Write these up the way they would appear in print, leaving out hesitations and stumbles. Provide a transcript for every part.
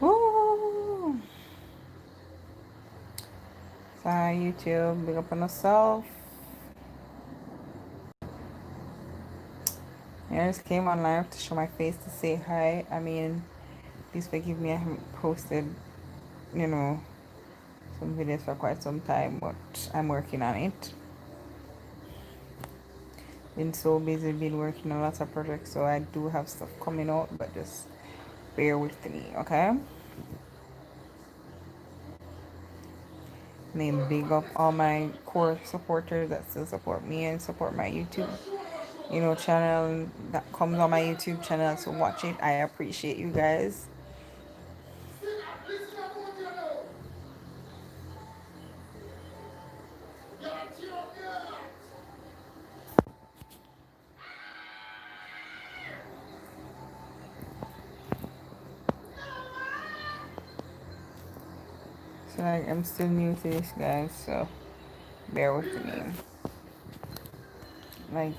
Woo! So YouTube, big up on yourself. I just came on live to show my face to say hi. I mean, please forgive me, I haven't posted, you know, some videos for quite some time, but I'm working on it. Been so busy, been working on lots of projects, so I do have stuff coming out, but just bear with me, okay? And big up all my core supporters that still support me and support my YouTube, channel that comes on my YouTube channel. So watch it. I appreciate you guys. So like I'm still new to this, guys. So bear with me. Like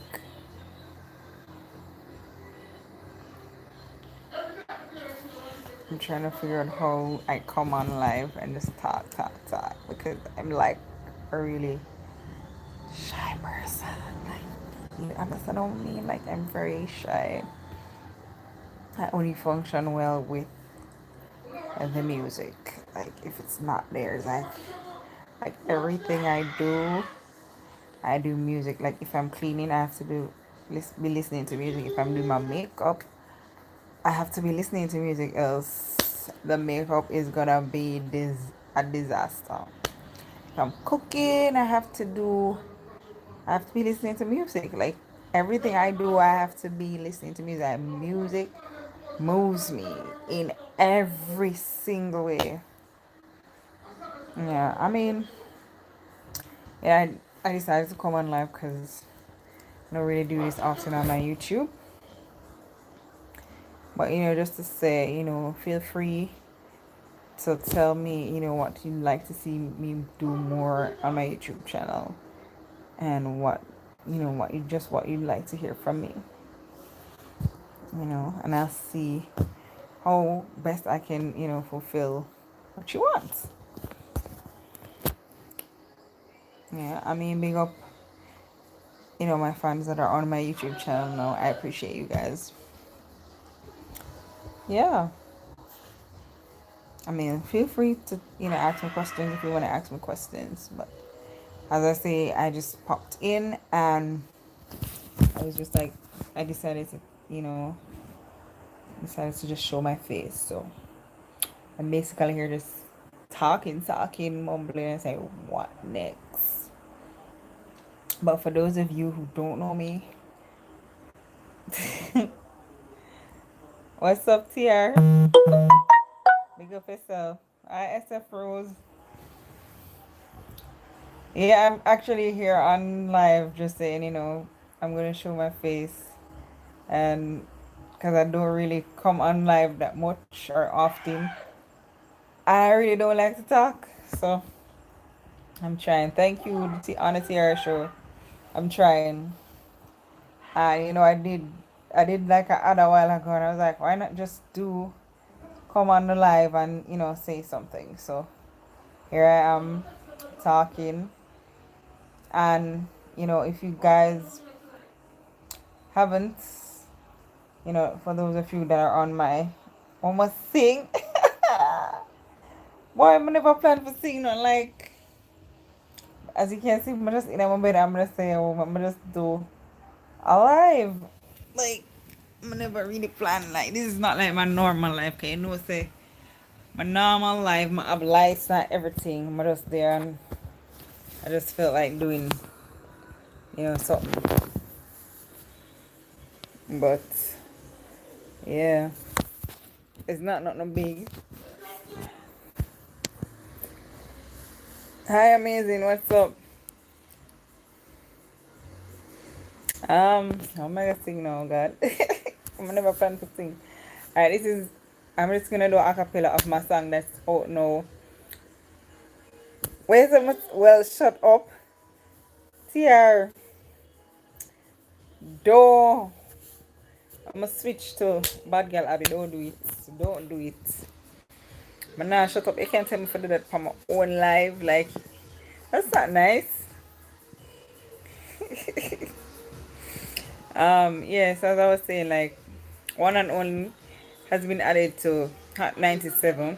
I'm trying to figure out how I come on live and just talk because I'm like a really shy person. Like you understand what I mean? Like I'm very shy. I only function well with the music. Like if it's not there, it's like everything I do music. Like if I'm cleaning, I have to be listening to music. If I'm doing my makeup, I have to be listening to music. Else, the makeup is gonna be a disaster. If I'm cooking, I have to be listening to music. Like everything I do, I have to be listening to music. Music moves me in every single way. Yeah, I mean, yeah, I decided to come on live because I don't really do this often on my YouTube. But just to say, feel free to tell me, what you'd like to see me do more on my YouTube channel and what you'd like to hear from me. And I'll see how best I can, fulfill what you want. Yeah, I mean, big up, my fans that are on my YouTube channel now. I appreciate you guys. Yeah. I mean, feel free to, ask me questions if you want to ask me questions. But as I say, I just popped in and I was just like, I decided to, decided to just show my face. So I'm basically here just talking, mumbling, and saying, what next? But for those of you who don't know me, what's up, TR? Big up yourself. I SF Rose. Yeah, I'm actually here on live just saying, I'm going to show my face. And because I don't really come on live that much or often, I really don't like to talk. So I'm trying. Thank you, on the TR show. I'm trying. I did like a other while ago, and I was like, why not just come on the live and say something. So here I am talking, and if you guys haven't, for those of you that are on my almost sing, boy, I never planned for singing. Like as you can see, I'm just in my bed. I'm gonna say, I'm gonna just do a live. Like I never really planned. Like this is not like my normal life. Okay, say my normal life, my have lights, not everything. I'm just there and I just felt like doing, something. But yeah, it's not no big. Hi, amazing. What's up? How am I gonna sing now, God? I'm never plan to sing. Alright, I'm just gonna do a cappella of my song that's out now. Where's the well, shut up. TR, don't. I'm gonna switch to bad girl Abby. Don't do it. Don't do it. But now shut up. You can't tell me for do that for my own live. Like, that's not nice. Yes, as I was saying, like, one and only has been added to Hot 97,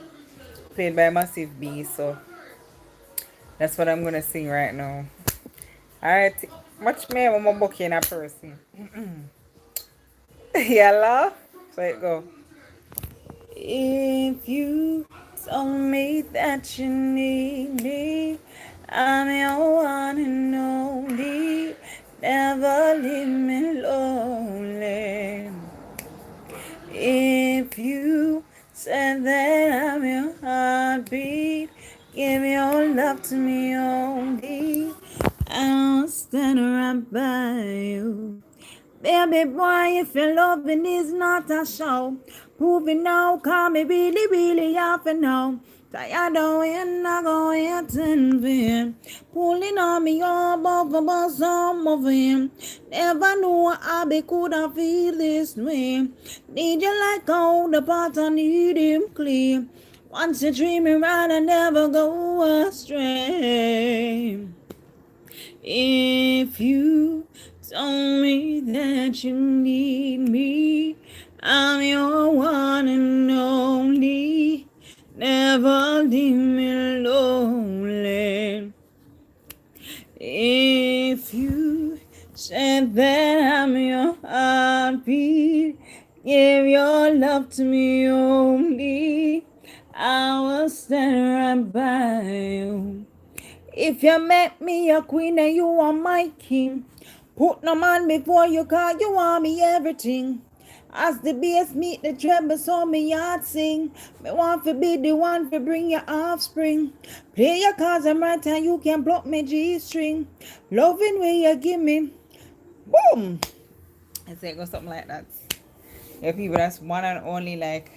played by Massive B. So that's what I'm gonna sing right now. Alright, much me I'm a book in a person. Yalla. So it go. If you told me that you need me, I'm your one and only. Never leave me lonely. If you said that I'm your heartbeat, give your love to me only. I'll stand right by you. Baby boy, if your loving is not a show, prove it now, call me really, really often now. Tired of waiting, I go waiting for him. Pulling on me all over some of him. Never knew I be could I feel this way. Need you like all the parts I need him clear. Once you treat me right, I never go astray. If you told me that you need me, I'm your one and only. Never leave me lonely. If you said that I'm your heartbeat, give your love to me only. I will stand right by you. If you make me a queen and you are my king, put no man before you, cause you are me everything. As the bass meet the treble, so me heart sing. Me want to be the one to bring your offspring. Play your cards and right and you can block me G-string. Loving way you give me, boom. I say it goes something like that. Yeah, people, that's one and only. Like,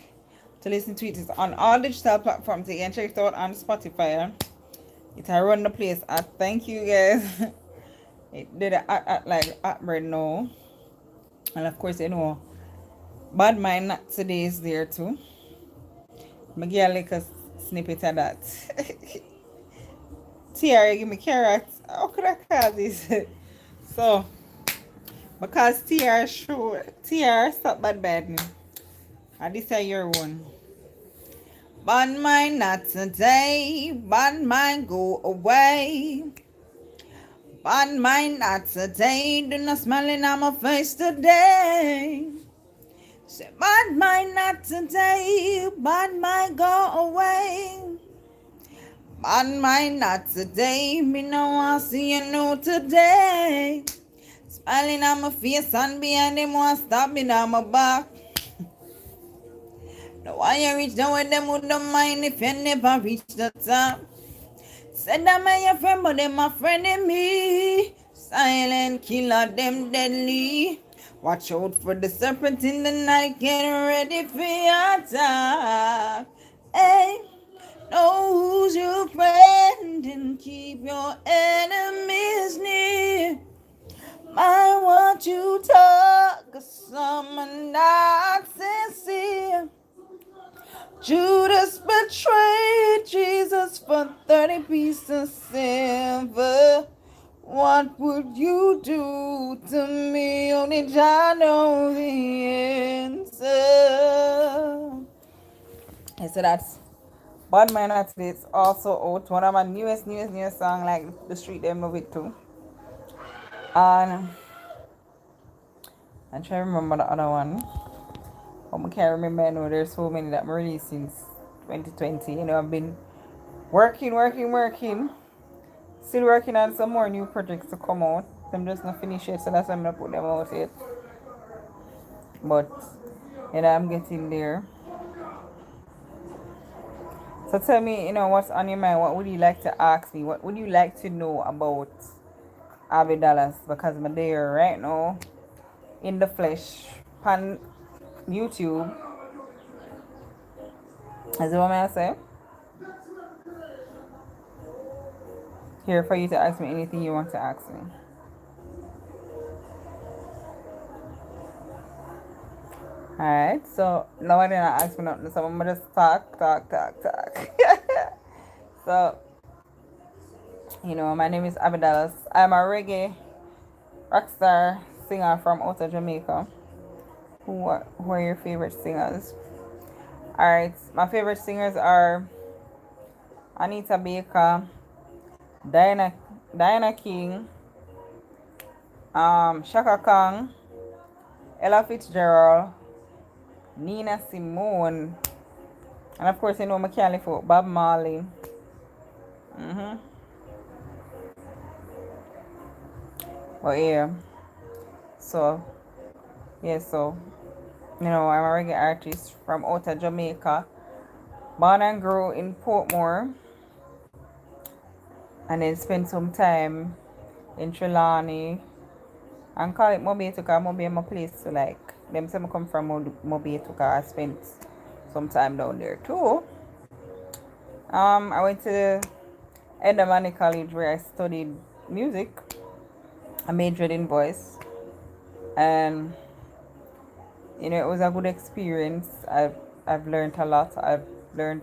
to listen to it is on all digital platforms. You can check it out on Spotify. It I run the place. I thank you guys. It did like at right now. And of course, Bad Mind Not Today is there too. I give a little snippet of that. TR, give me carrots. How could I call this? So, because TR show, TR stop bad bad. And this is your one. Bad mind not today. Bad mind go away. Bad mind not today. Do not smiling on my face today. Say, bad mind not today. Bad mind go away. Bad mind not today. Me no want see you know today. Smiling on my face and behind them want stop me on my back. No why you reach down with them would don't mind if you never reach the top. Said I'm your friend, but them my friend in me. Silent killer, them deadly. Watch out for the serpent in the night, get ready for your attack. Hey, know who's your friend and keep your enemies near. Mind what you talk, cause some are not sincere. Judas betrayed Jesus for 30 pieces of silver. What would you do to me? Only God knows the answer. I said that's Bad Man Today. It's also out. One of my newest song, like the street them love it too. And I'm trying to remember the other one. I can't remember. I know there's so many that I'm released since 2020. I've been working. Still working on some more new projects to come out. I'm just not finished yet, so that's why I'm not put them out yet. But I'm getting there. So tell me, what's on your mind? What would you like to ask me? What would you like to know about Abby Dallas? Because I'm there right now in the flesh on YouTube. Is that what I say? here for you to ask me anything you want to ask me. Alright, so nobody not ask me nothing, so I'm gonna just talk. So, my name is Abidalas. I'm a reggae rock star singer from out of Jamaica. Who are your favorite singers? Alright, my favorite singers are Anita Baker, Diana Diana King, Shaka Khan, Ella Fitzgerald, Nina Simone, and of course my California Bob Marley. Mm-hmm. But yeah, so I'm a reggae artist from out of Jamaica, born and grew in Portmore, and then spent some time in Trelawney and call it Mobetuka. Mobe my place to like them say I come from Mobetuka. I spent some time down there too. I went to Edamani College where I studied music. I majored in voice, and it was a good experience. I've learned a lot. I've learned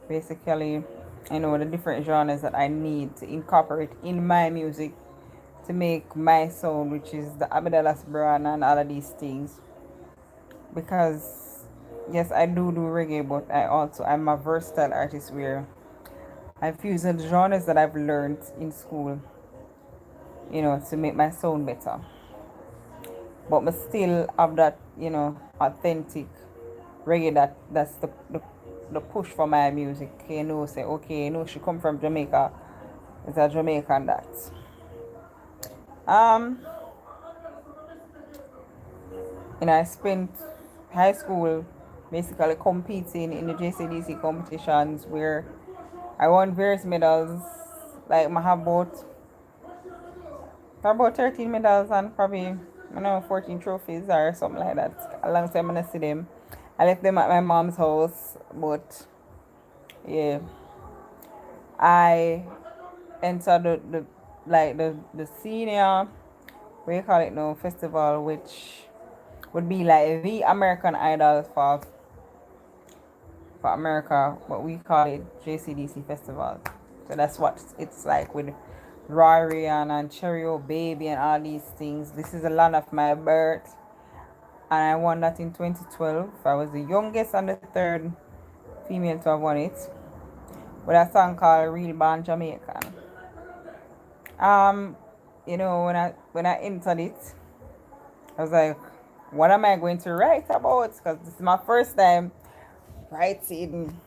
basically the different genres that I need to incorporate in my music to make my sound, which is the Abidalas brand and all of these things. Because yes, I do reggae, but I'm a versatile artist where I've used the genres that I've learned in school, to make my sound better. But I still have that, authentic reggae that's the push for my music. Say, okay, she come from Jamaica. It's a Jamaican that. Um, I spent high school basically competing in the JCDC competitions where I won various medals. Like I have about 13 medals and probably 14 trophies or something like that. Alongside I'm gonna see them. I left them at my mom's house, but yeah, I entered the senior, what do you call it now, festival, which would be like the American Idol for America, but we call it JCDC Festival. So that's what it's like with Rory and Cheerio Baby and all these things. This is the land of my birth, and I won that in 2012. I was the youngest and the third female to have won it with a song called Real Born Jamaican. When I entered it, I was like, what am I going to write about? Because this is my first time writing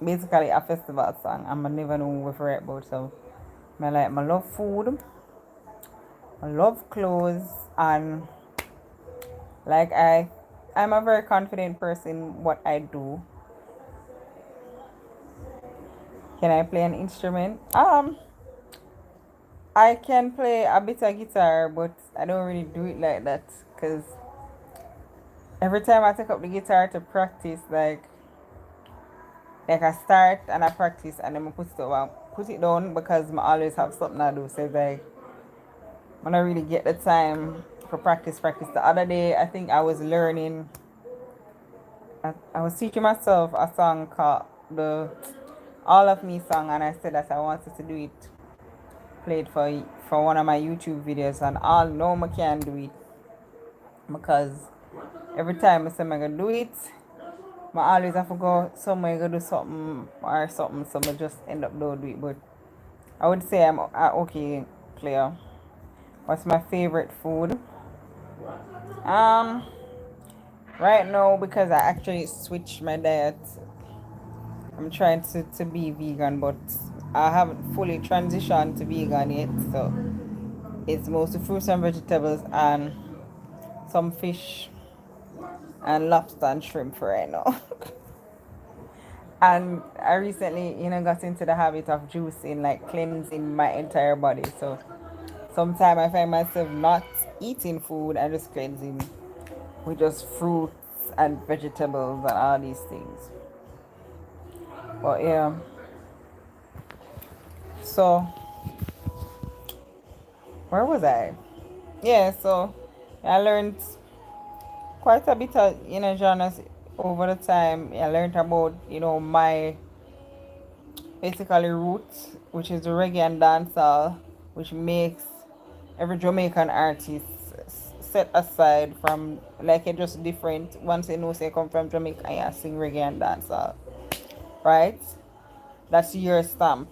basically a festival song. I never know what to write about. So I love food, I love clothes, and I'm a very confident person what I do. Can I play an instrument? I can play a bit of guitar, but I don't really do it like that because every time I take up the guitar to practice, like I start and I practice and then I put it down because I always have something to do. So it's like I don't really get the time for practice. The other day, I think I was learning. I was teaching myself a song called the All of Me song, and I said that I wanted to do it, played for one of my YouTube videos, and all know I can do it because every time I say I'm gonna do it, I always have to go somewhere go do something or something, so I just end up don't do it. But I would say I'm okay player. What's my favorite food? Um, right now because I actually switched my diet, I'm trying to be vegan, but I haven't fully transitioned to vegan yet. So it's mostly fruits and vegetables and some fish and lobster and shrimp for right now. And I recently, got into the habit of juicing, like cleansing my entire body. So sometimes I find myself not eating food and just cleansing with just fruits and vegetables and all these things. But yeah, so where was I? Yeah, so I learned quite a bit of genres over the time. I learned about my basically roots, which is the reggae and dancehall, which makes every Jamaican artist set aside from like it just different. Once you know say come from Jamaica, yeah, sing reggae and dancehall, right? That's your stamp.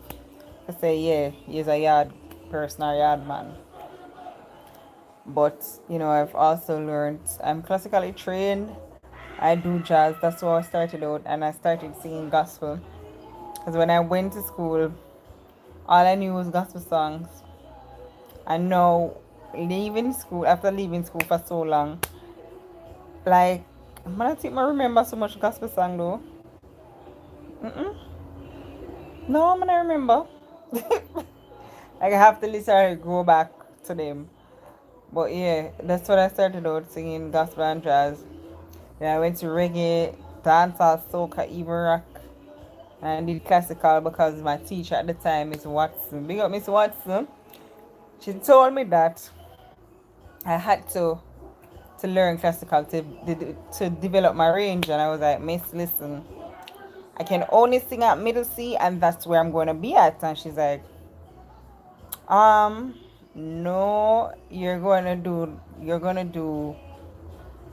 To say yeah, he's a yard person or yard man. But I've also learned I'm classically trained. I do jazz. That's how I started out, and I started singing gospel. Because when I went to school, all I knew was gospel songs. And now, after leaving school for so long, like, I think I remember so much gospel song though. Mm-mm. No, I'm gonna remember. Like, I have to literally go back to them. But yeah, that's what I started out singing gospel and jazz. Then I went to reggae, dancehall, soca, even rock. And I did classical because my teacher at the time, Miss Watson. Big up Miss Watson. She told me that I had to learn classical to develop my range, and I was like, Miss, listen, I can only sing at middle C, and that's where I'm going to be at. And she's like, no, you're gonna do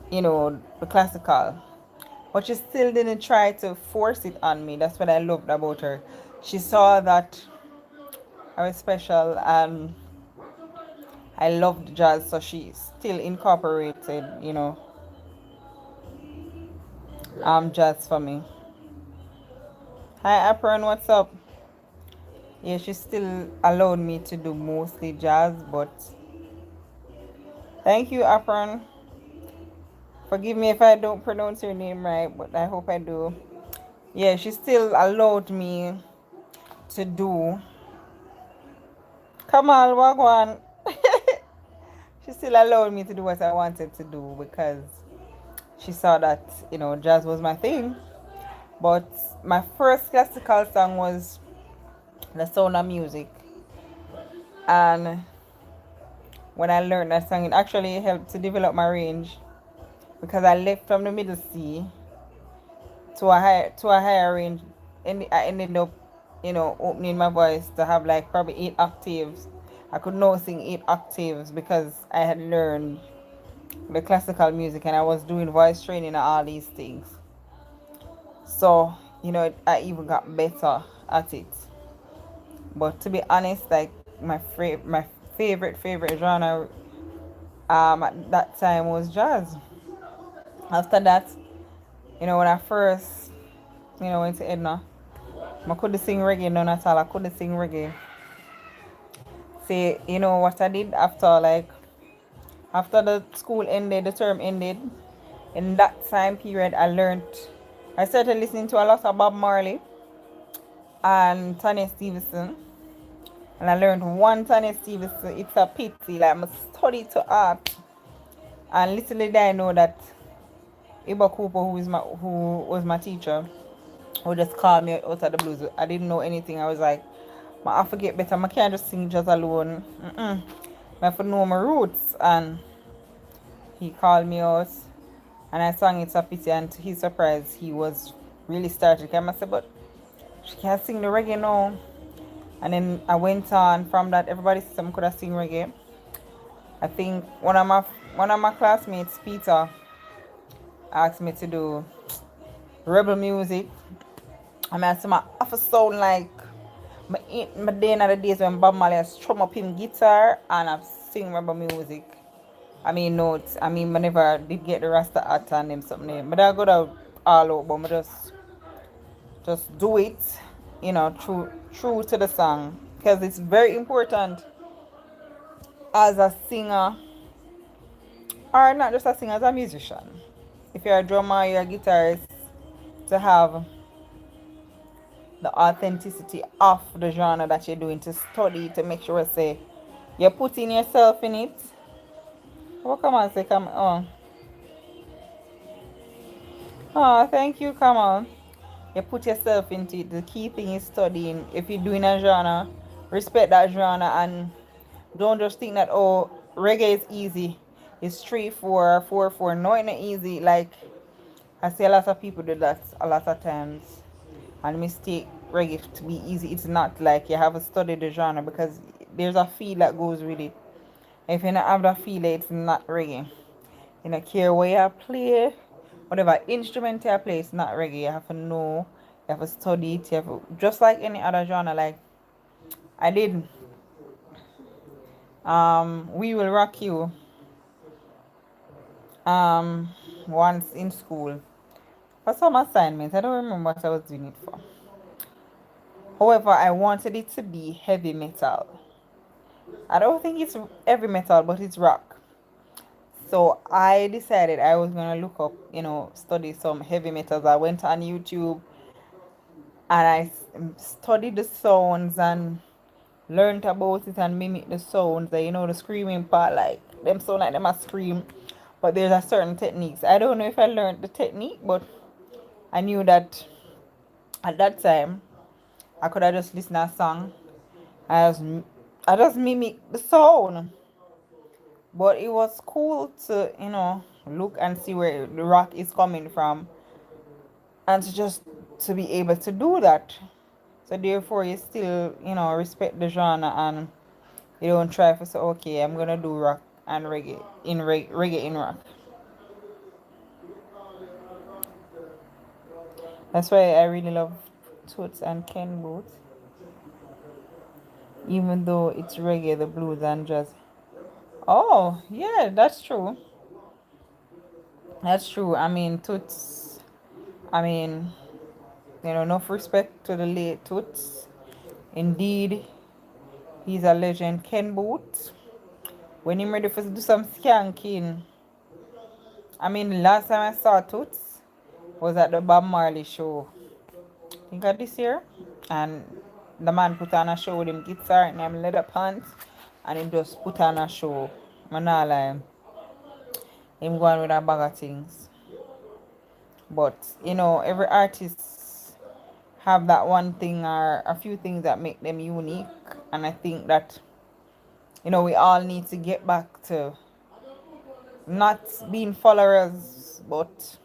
the classical. But she still didn't try to force it on me. That's what I loved about her. She saw that I was special and I loved jazz, so she still incorporated, jazz for me. Hi, Apron, what's up? Yeah, she still allowed me to do mostly jazz, but thank you, Apron. Forgive me if I don't pronounce your name right, but I hope I do. Yeah, she still allowed me to do. Come on, Wagwan. She still allowed me to do what I wanted to do because she saw that, jazz was my thing. But my first classical song was The Sound of Music. And when I learned that song, it actually helped to develop my range because I left from the middle C to a higher range, and I ended up, opening my voice to have like probably 8 octaves. I could now sing 8 octaves because I had learned the classical music and I was doing voice training and all these things. So, I even got better at it. But to be honest, like my favorite genre at that time was jazz. After that, when I first went to Edna, I couldn't sing reggae none at all. I couldn't sing reggae. See, what I did after the school ended, the term ended. In that time period, I started listening to a lot of Bob Marley and Tanya Stevenson. And I learned one Tanya Stevenson, it's a pity, like I study to art. And little did I know that Iba Cooper, who was my teacher, who just called me out of the blues. I didn't know anything. I was like, I forget better. I can't just sing just alone. I have to know my roots. And he called me out and I sang It's a Pity, and to his surprise he was really started. I said, but she can't sing the reggae now. And then I went on from that. Everybody said I could have sing reggae. I think one of my classmates, Peter, asked me to do rebel music. I said my offer sound like my day in the days when Bob Marley has strum up him guitar and I've sing rebel music. Notes. I never did get the Rasta hat and them something. But I go out all out, but I just do it, true to the song. Because it's very important as a singer, or not just a singer, as a musician. If you're a drummer, you're a guitarist, to have the authenticity of the genre that you're doing, to study, to make sure, say, you're putting yourself in it. Oh, come on, say, come on. Oh, thank you, come on. You put yourself into it. The key thing is studying. If you're doing a genre, respect that genre and don't just think that, oh, reggae is easy. It's 3/4, 4/4. No, it's not easy. Like, I see a lot of people do that a lot of times and mistake reggae to be easy. It's not. Like, you have to study the genre because there's a feel that goes with it. If you don't have that feel, it's not reggae. You don't care where you play, whatever instrument you play, it's not reggae. You have to know, you have to study it, you have to, just like any other genre. Like, I did We Will Rock You um once in school for some assignments. I don't remember what I was doing it for. However, I wanted it to be heavy metal. I don't think it's heavy metal, but it's rock. So I decided I was gonna look up, study some heavy metals. I went on YouTube and studied the sounds and learned about it and mimic the sounds. The screaming part, like them sound like them a scream, but there's a certain techniques. I don't know if I learned the technique, but I knew that at that time I could have just listened to a song. I just, I just mimic the sound, but it was cool to look and see where the rock is coming from, and to be able to do that. So therefore, you still respect the genre, and you don't try to say, okay, I'm gonna do rock and reggae in rock. That's why I really love Toots and Ken Booth, even though it's reggae, the blues and jazz. Oh yeah, that's true. That's true. I mean, Toots. I mean, enough respect to the late Toots. Indeed, he's a legend. Ken Booth, when him ready for to do some skanking. I mean, the last time I saw Toots was at the Bob Marley show. I think of this year. And the man put on a show with him guitar and him leather pants. And he just put on a show. I'm not lying. Him going with a bag of things. But, every artist have that one thing or a few things that make them unique. And I think that, we all need to get back to not being followers, but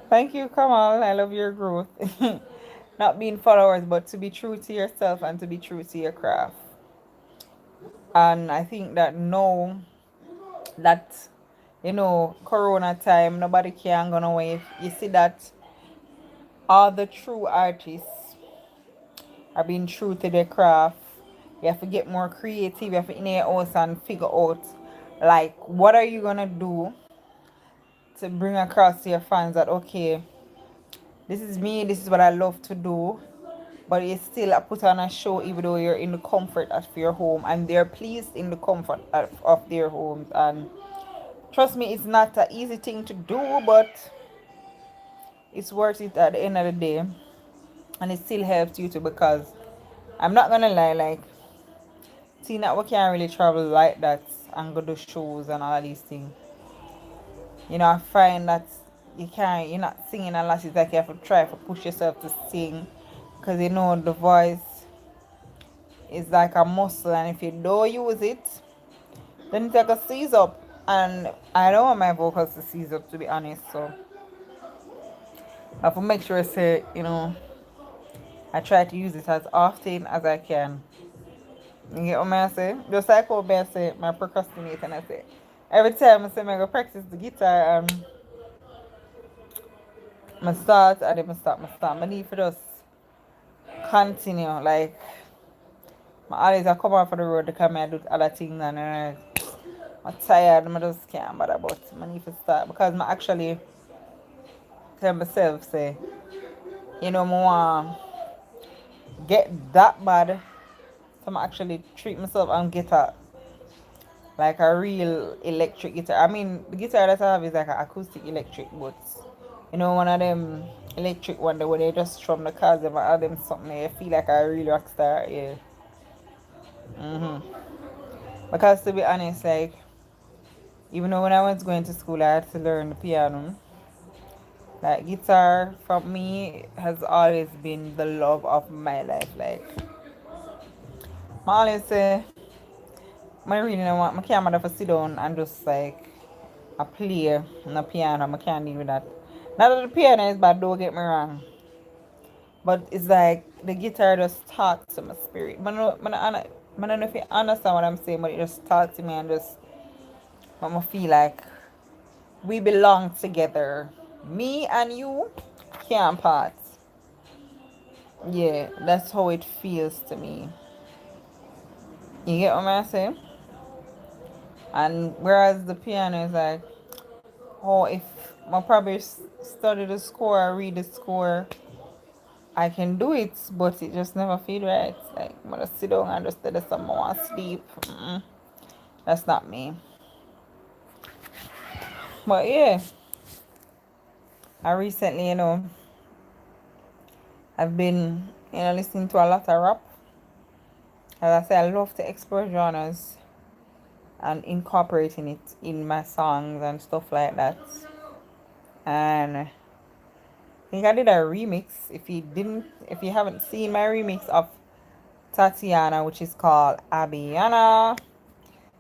thank you, Kamal. I love your growth. Not being followers, but to be true to yourself and to be true to your craft. And I think that now that Corona time, nobody can go away. You see that all the true artists are being true to their craft. You have to get more creative. You have to in your house and figure out, like, what are you gonna do to bring across to your fans that, okay, this is me, this is what I love to do, but you still put on a show even though you're in the comfort of your home and they're pleased in the comfort of their homes. And trust me, it's not an easy thing to do, but it's worth it at the end of the day. And it still helps you too, because I'm not gonna lie, like, seeing that we can't really travel like that and go to shows and all of these things, I find that you're not singing unless it's like you have to try to push yourself to sing, because the voice is like a muscle, and if you don't use it, then it's like a seize up. And I don't want my vocals to seize up, to be honest. So I have to make sure I say, I try to use it as often as I can. You get what I say? Just like how I say, I procrastinate, and I say, every time I say I go practice the guitar, I start and then I stop, I stop. I need to just continue. Like, I always I come out for the road because I do other things, and I'm tired, I just can't bother, but I need to start because I actually tell myself, say, I want get that bad, so I actually treat myself and get a real electric guitar. I mean, the guitar that I have is like an acoustic electric, but one of them electric one, where they just strum the cards and add them something, I feel like a real rock star, yeah. Because to be honest, like, even though when I was going to school, I had to learn the piano. Like, guitar for me has always been the love of my life. Like, I always say, I really don't want, I can't mother for sit down and just like, I play on the piano, I can't deal with that. Not that the piano is bad, don't get me wrong. But it's like the guitar just talks to my spirit. I don't know if you understand what I'm saying, but it just talks to me and just make me feel like we belong together. Me and you can't part. Yeah, that's how it feels to me. You get what I'm saying? And whereas the piano is like, oh, if I probably study the score, I read the score, I can do it, but it just never feel right. Like, I'm gonna sit down and just tell someone I want to sleep. That's not me. But yeah, I recently, I've been, listening to a lot of rap. As I say, I love to explore genres and incorporating it in my songs and stuff like that. And I think I did a remix. If you haven't seen my remix of Tatiana, which is called Abiana,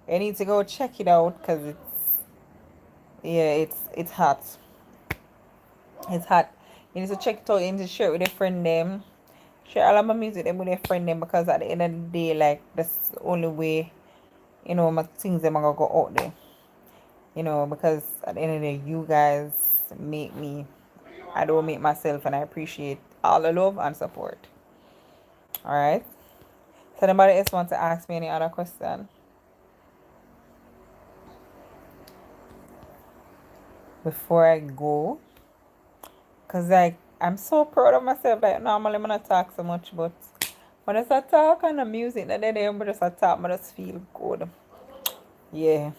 you need to go check it out because it's hot. It's hot. You need to check it out. You need to share it with a friend them. Share all of my music them with a friend them because at the end of the day, like that's the only way, my things them are gonna go out there. Because at the end of the day, you guys make me. I don't make myself, and I appreciate all the love and support. All right. So anybody else want to ask me any other question before I go? Cause like I'm so proud of myself. Like normally I'm not talk so much, but when I start talk on the music, that day I'm just start talk, I just feel good. Yeah.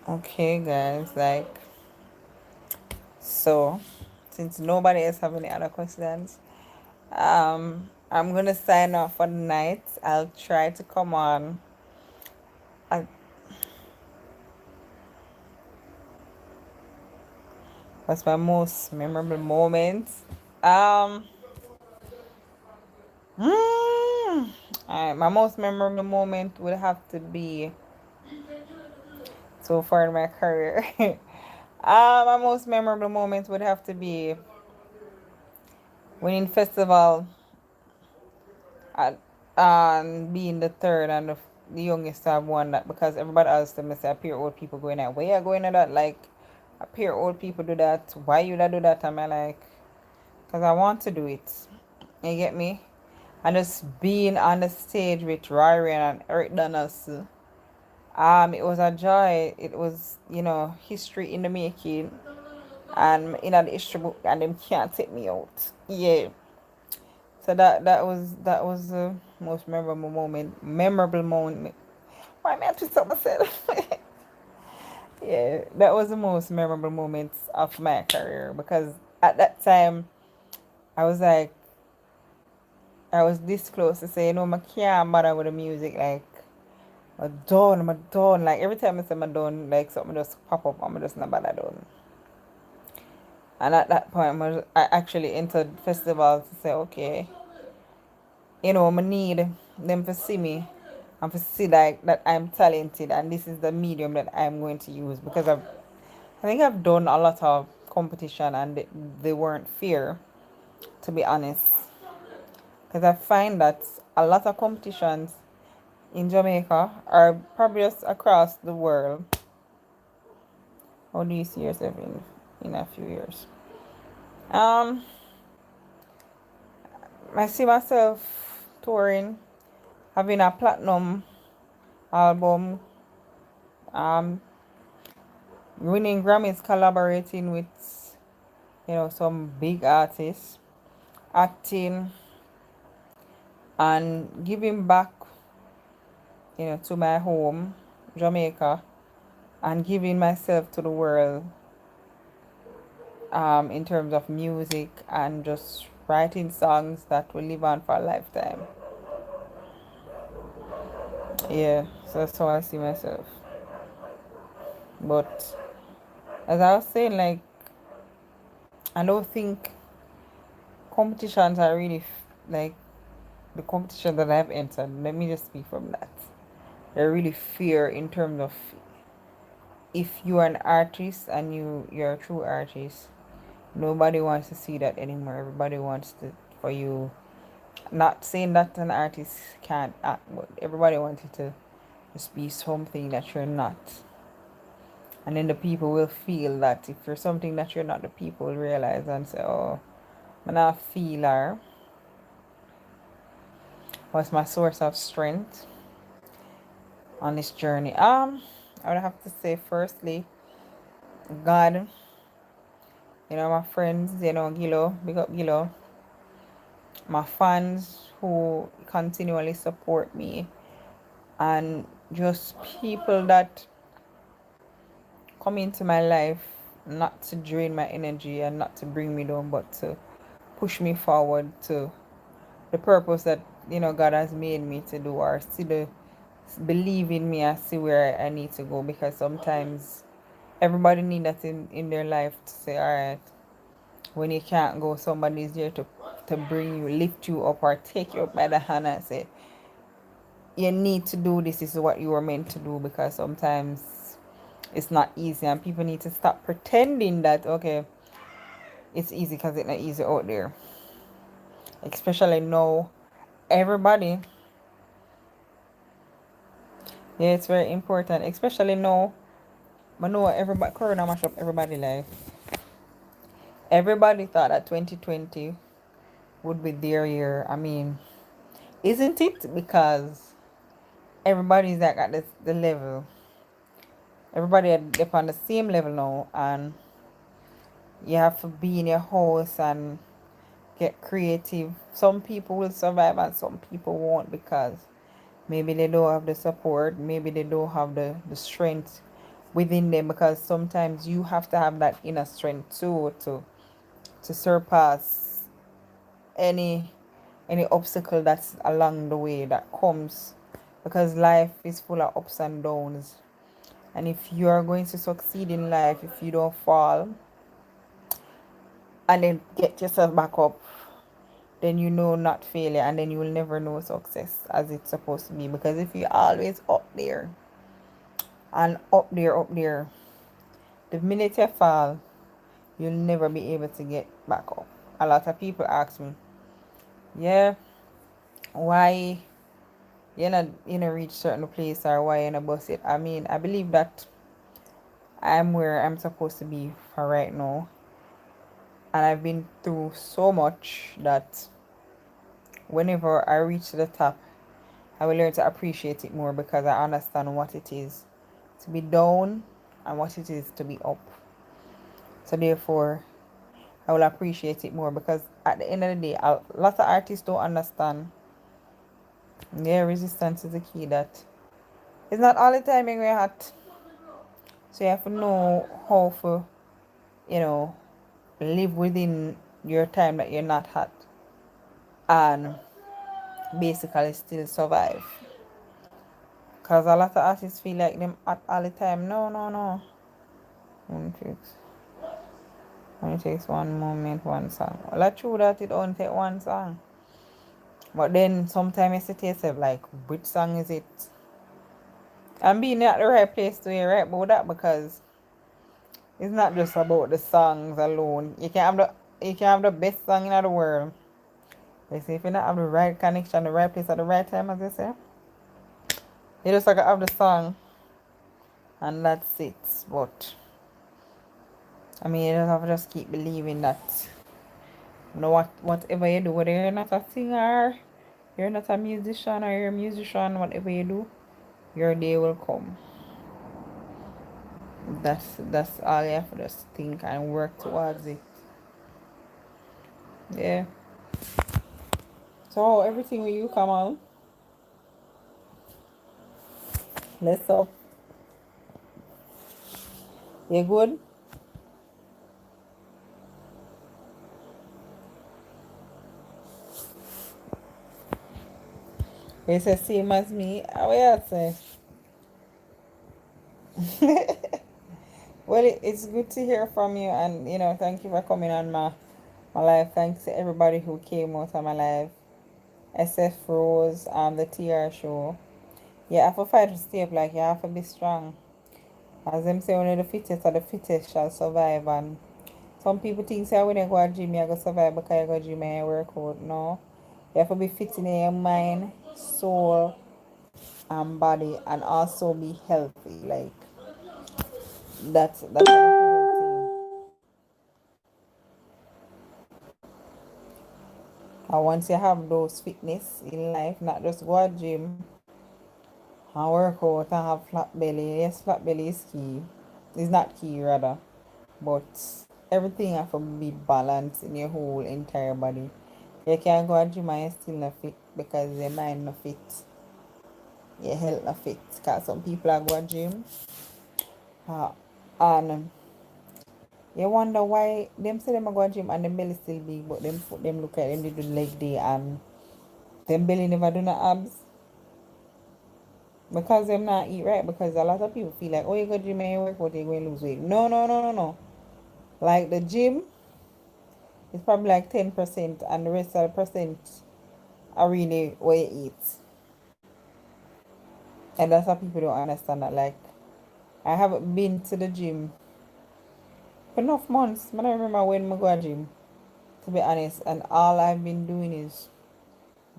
Okay, guys. Like so, since nobody else have any other questions, I'm gonna sign off for the night. I'll try to come on. I, what's my most memorable moment? Um, my most memorable moment would have to be so far in my career. My most memorable moment would have to be winning festival at being the third and the youngest to have won that because everybody else to me say appear old people going that way. Are going to that like appear old people do that. Why you that do that? I'm like, because I want to do it. You get me? And just being on the stage with Ryan and Eric Donaldson. It was a joy. It was, history in the making. And in the history book and them can't take me out. Yeah. So that was the most memorable moment. Memorable moment. Why am I have to stop myself? Yeah, that was the most memorable moments of my career because at that time I was like I was this close to say, I can't bother with the music like I'm done. Like every time I say I'm done, like something just pop up and I'm just not bother done. And at that point I actually entered festivals to say, okay, I need them to see me and to see like that I'm talented and this is the medium that I'm going to use because I think I've done a lot of competition and they weren't fair, to be honest. Because I find that a lot of competitions in Jamaica are probably just across the world. How do you see yourself in a few years? Um, I see myself touring, having a platinum album, um, winning Grammys, collaborating with some big artists, acting, and giving back to my home, Jamaica, and giving myself to the world in terms of music and just writing songs that will live on for a lifetime. Yeah, so that's how I see myself. But as I was saying, like, I don't think competitions are really like the competition that I've entered. Let me just speak from that. They're really fear in terms of if you are an artist and you're a true artist, nobody wants to see that anymore. Everybody wants to for you. Not saying that an artist can't act, but everybody wants you to just be something that you're not. And then the people will feel that if you're something that you're not, the people will realize and say, "Oh, I'm not a feeler. What's my source of strength on this journey?" I would have to say, firstly, God. My friends. Gilo, big up Gilo. My fans who continually support me, and just people that come into my life not to drain my energy and not to bring me down, but to push me forward to the purpose that God has made me to do, or see the believe in me and see where I need to go. Because sometimes everybody need that in their life to say, all right, when you can't go, somebody's there to bring you, lift you up, or take you up by the hand and say, you need to do this. This is what you were meant to do. Because sometimes it's not easy, and people need to stop pretending that okay, it's easy, because it's not easy out there. Especially now, everybody. Yeah, it's very important. Especially now, I know everybody Corona mash up everybody life. Everybody thought that 2020 would be their year. I mean, isn't it? Because everybody's like at the level. Everybody are on the same level now, and you have to be in your house and get creative. Some people will survive and some people won't, because maybe they don't have the support, maybe they don't have the strength within them, because sometimes you have to have that inner strength too to surpass any any obstacle that's along the way that comes, because life is full of ups and downs. And if you are going to succeed in life, if you don't fall and then get yourself back up, then you know not failure, and then you will never know success as it's supposed to be. Because if you're always up there and up there, the minute you fall, you'll never be able to get back up. A lot of people ask me, yeah, why you know reach certain place, or why you know bust it. I mean, I believe that I'm where I'm supposed to be for right now, and I've been through so much that whenever I reach the top, I will learn to appreciate it more, because I understand what it is to be down and what it is to be up. So therefore, I will appreciate it more, because at the end of the day, a lot of artists don't understand. Yeah, resistance is the key. That it's not all the time you're hot. So you have to know how to, you know, live within your time that you're not hot, and basically still survive. Because a lot of artists feel like them hot all the time. No, no, no. Only takes one moment, one song. Well, that's true that it only take one song. But then sometimes you say to yourself, like, which song is it? And being at the right place to hear right about that, because it's not just about the songs alone. You can have the best song in the world. They say if you not have the right connection, the right place at the right time, as they say, you just like have the song and that's it. But I mean, you just have to just keep believing that whatever you do, whether you're not a singer, you're not a musician, or you're a musician, whatever you do, your day will come. That's all you have to just think and work towards it. Yeah. So everything with you come on. Let's up. You good? You say same as me. How you say? Well, it's good to hear from you, and thank you for coming on my life. Thanks to everybody who came out of my life. SF Rose, the TR show. You have to fight to stay up, like you have to be strong. As them say, only the fittest or the fittest shall survive. And some people think say when you go to gym, you go survive because you go to gym and you work out. No, you have to be fit in your mind, soul, and body, and also be healthy. Like that's the whole thing. And once you have those fitness in life, not just go to gym and work out and have flat belly. Yes, flat belly is key. It's not key rather, but everything have to be balanced in your whole entire body. You can't go to gym and you still not fit because your mind not fit, your health not fit. Cause some people are go to gym uh, and you wonder why them say them a go to gym and them belly still big, but them foot them look like them they do leg day and them belly never do no abs because them not eat right. Because a lot of people feel like, oh, you go to gym and you work out, you're going to lose weight. No, no, no, no, no. Like the gym is probably like 10%, and the rest of the percent are really what you eat. And that's what people don't understand. That like I haven't been to the gym for enough months. I don't remember when I go to the gym, to be honest. And all I've been doing is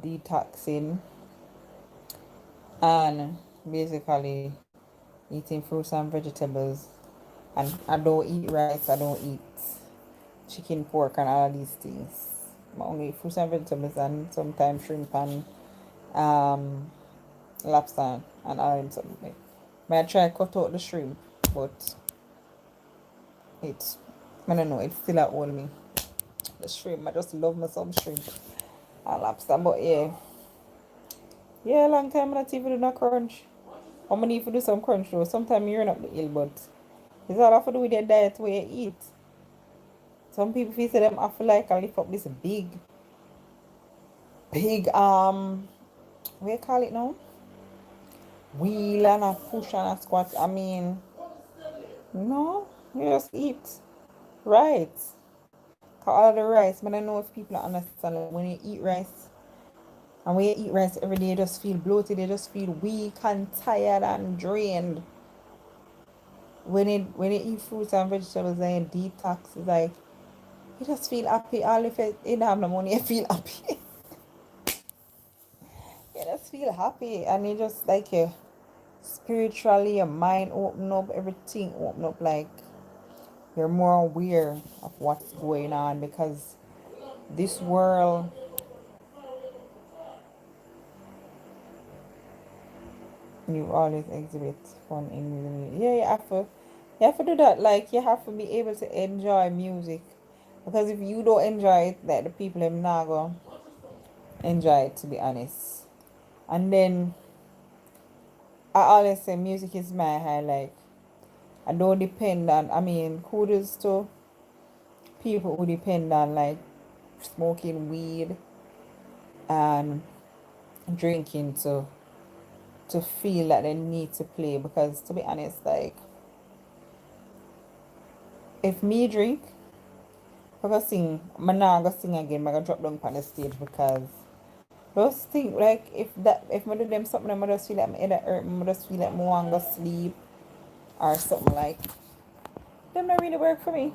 detoxing and basically eating fruits and vegetables. And I don't eat rice. I don't eat chicken, pork, and all of these things. I only eat fruits and vegetables and sometimes shrimp and um, lobster and all them something. I try to cut out the shrimp, but it's I don't know. It's still at all me. The shrimp. I just love me some shrimp and lobster. But yeah, yeah. Long time I not even do no crunch. I'm gonna need to do some crunch though. Sometimes you're not ill, but it's all have to do with your diet where you eat. Some people feel say them I feel like I lift up this big what you call it now? Wheel and a push and a squat. I mean, no, you just eat right. All of the rice, but I know if people don't understand like when you eat rice and when you eat rice every day, you just feel bloated, you just feel weak and tired and drained. When you eat fruits and vegetables and you detox, it's like you just feel happy. All if you don't have no money, you feel happy. You just feel happy and you just like you spiritually, your mind open up, everything open up, like you're more aware of what's going on because this world you always exhibit fun in music. Yeah, you have to do that. Like you have to be able to enjoy music. Because if you don't enjoy it, that the people them not go enjoy it, to be honest. And then I always say music is my highlight. I don't depend on kudos to people who depend on like smoking weed and drinking to feel that they need to play, because to be honest, like if me drink I go sing, I'm not gonna sing again, I'm gonna drop down on the stage because those things like if I do them something I just feel like my head hurt, I just feel like I want to go sleep or something like them not really work for me.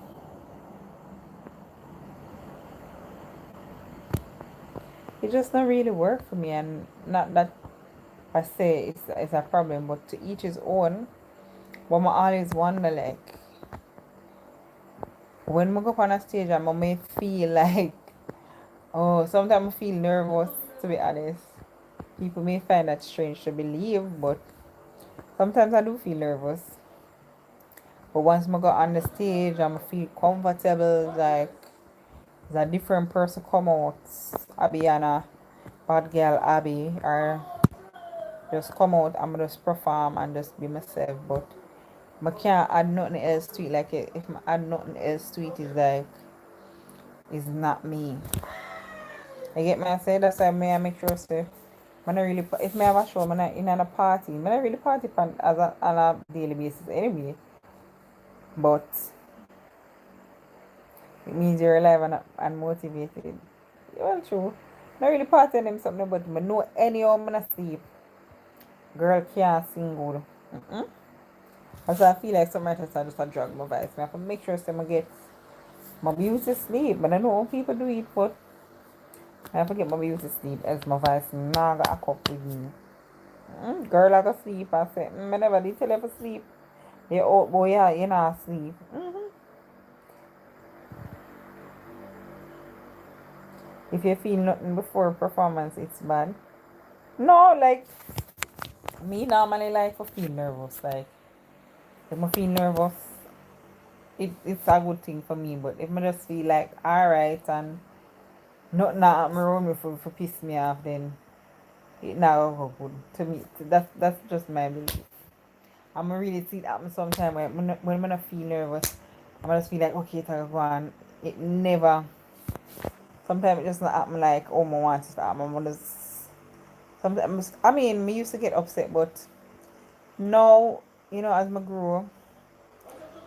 It just not really work for me, and not that I say it's a problem, but to each his own. But I always wonder like when I go up on a stage and I may feel like oh sometimes I feel nervous, to be honest. People may find that strange to believe, but sometimes I do feel nervous. But once I go on the stage, I feel comfortable. Like there's a different person come out, Abby and a bad girl Abby, or just come out and just perform and just be myself. But I can't add nothing else to it. Like if I add nothing else to it, it's like it's not me. I get me. I say that's why I make sure say Man, I really, if me have a show, man, in a party, man, I really party on a daily basis anyway. But it means you're alive and motivated. Well, true. Not really party on them something, but I know anyhow I'm gonna sleep. Girl can't sing good. Mm-mm. Also, I feel like some artists are just a drug my vibes. I have to make sure I get my beauty sleep. But I know people do it, but I have to get my beauty sleep as my voice now got a cup with me. Girl, I go sleep. I say, I never did tell you to sleep. You old boy, yeah, you not sleep. If you feel nothing before performance, it's bad. No, like me normally like to feel nervous. Like if I feel nervous, it's a good thing for me. But if I just feel like alright and nothing happen around me for piss me off, then it now go good. To me, that's just my belief. I'm really see it happen sometime when I feel nervous. I'm just feel like okay, it's go on. It never. Sometimes it just not happen like oh my want it to happen. I'm just sometimes I mean me used to get upset, but now as I grow,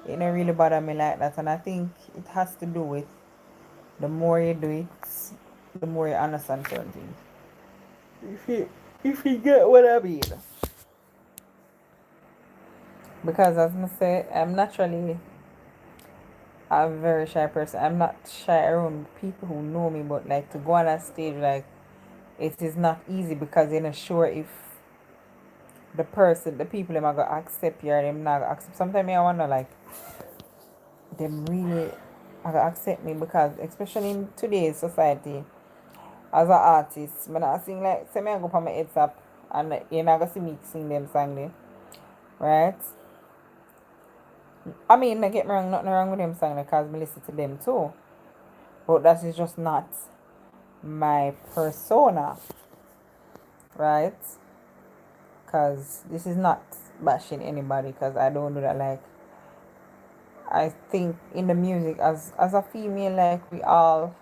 it don't really bother me like that, and I think it has to do with the more you do it, the more you understand certain things. If you get what I mean. Because as I say, I'm naturally a very shy person. I'm not shy around people who know me, but like to go on a stage, like it is not easy because you're not sure if the people them are gonna accept you or them not gonna accept. Sometimes I wonder like them really are gonna accept me because especially in today's society, as an artist, when I sing like say me I go put my heads up and you're not gonna see me sing them song there, right? I mean, don't get me wrong, nothing wrong with them song because I listen to them too. But that is just not my persona, right? Because this is not bashing anybody because I don't do that. Like, I think in the music, as a female, like, we all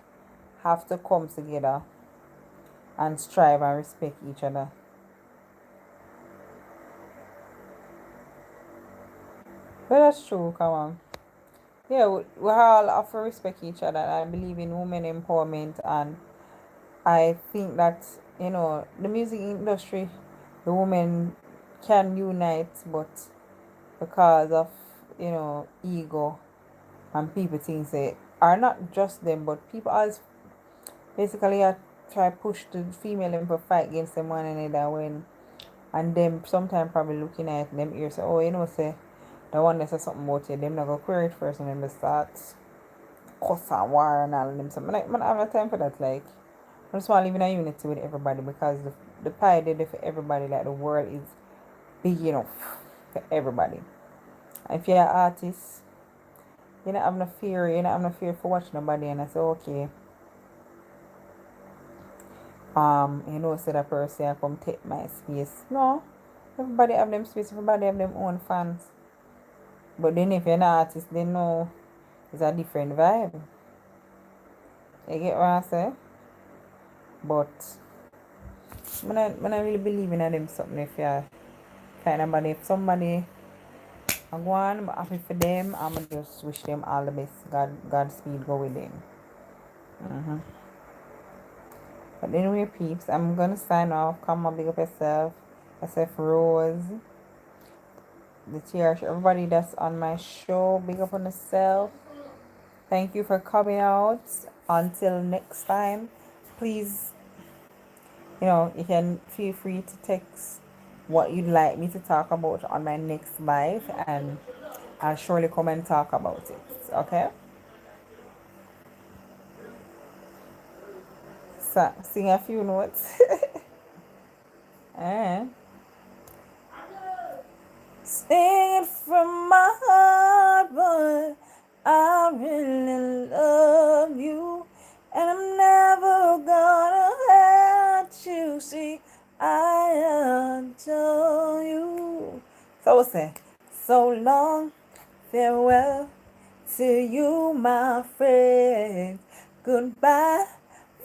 have to come together and strive and respect each other. But that's true, come on. Yeah, we all have to respect each other. I believe in women empowerment, and I think that, the music industry, the women can unite, but because of, ego and people things they are not just them, but people always basically are try push the female and fight against them one another when and them sometimes probably looking at them ears say, oh, say the one that says something about you, them not go query it first and then they start cuss and war and all of them. So man, I have no time for that. Like, I just want to live in a unity with everybody because the pie they do for everybody. Like the world is big enough for everybody. And if you're an artist, you don't have no fear. You don't have no fear for watching nobody. And I say, okay, say that person I come take my space. No, everybody have them space. Everybody have them own fans. But then if you're an artist, they know it's a different vibe. You get what I say? But when I really believe in them something if you're kind of body, if somebody I go on, I'm happy for them. I'm gonna just wish them all the best. Godspeed go with them. But anyway, peeps, I'm gonna sign off. Come on, big up yourself. SF Rose, the cherish everybody that's on my show. Big up on yourself. Thank you for coming out. Until next time, please, you can feel free to text what you'd like me to talk about on my next live, and I'll surely come and talk about it. Okay? So, sing a few notes. and sing it from my heart, boy. I really love you, and I'm never gonna let you see. I adore you. So say, so long, farewell to you, my friend. Goodbye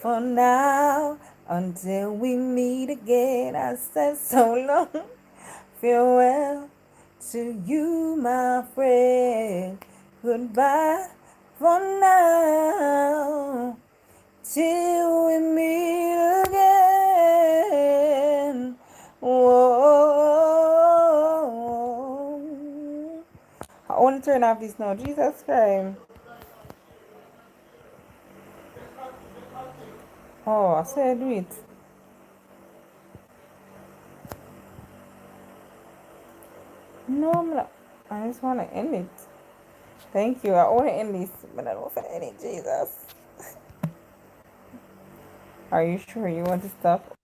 for now. Until we meet again, I said so long. Farewell to you, my friend. Goodbye for now. Till we meet again. Whoa. I want to turn off this now. Jesus Christ. Oh, I said do it. No, I'm not. I just want to end it. Thank you. I want to end this, but I don't want to end it. Jesus. Are you sure you want to stop?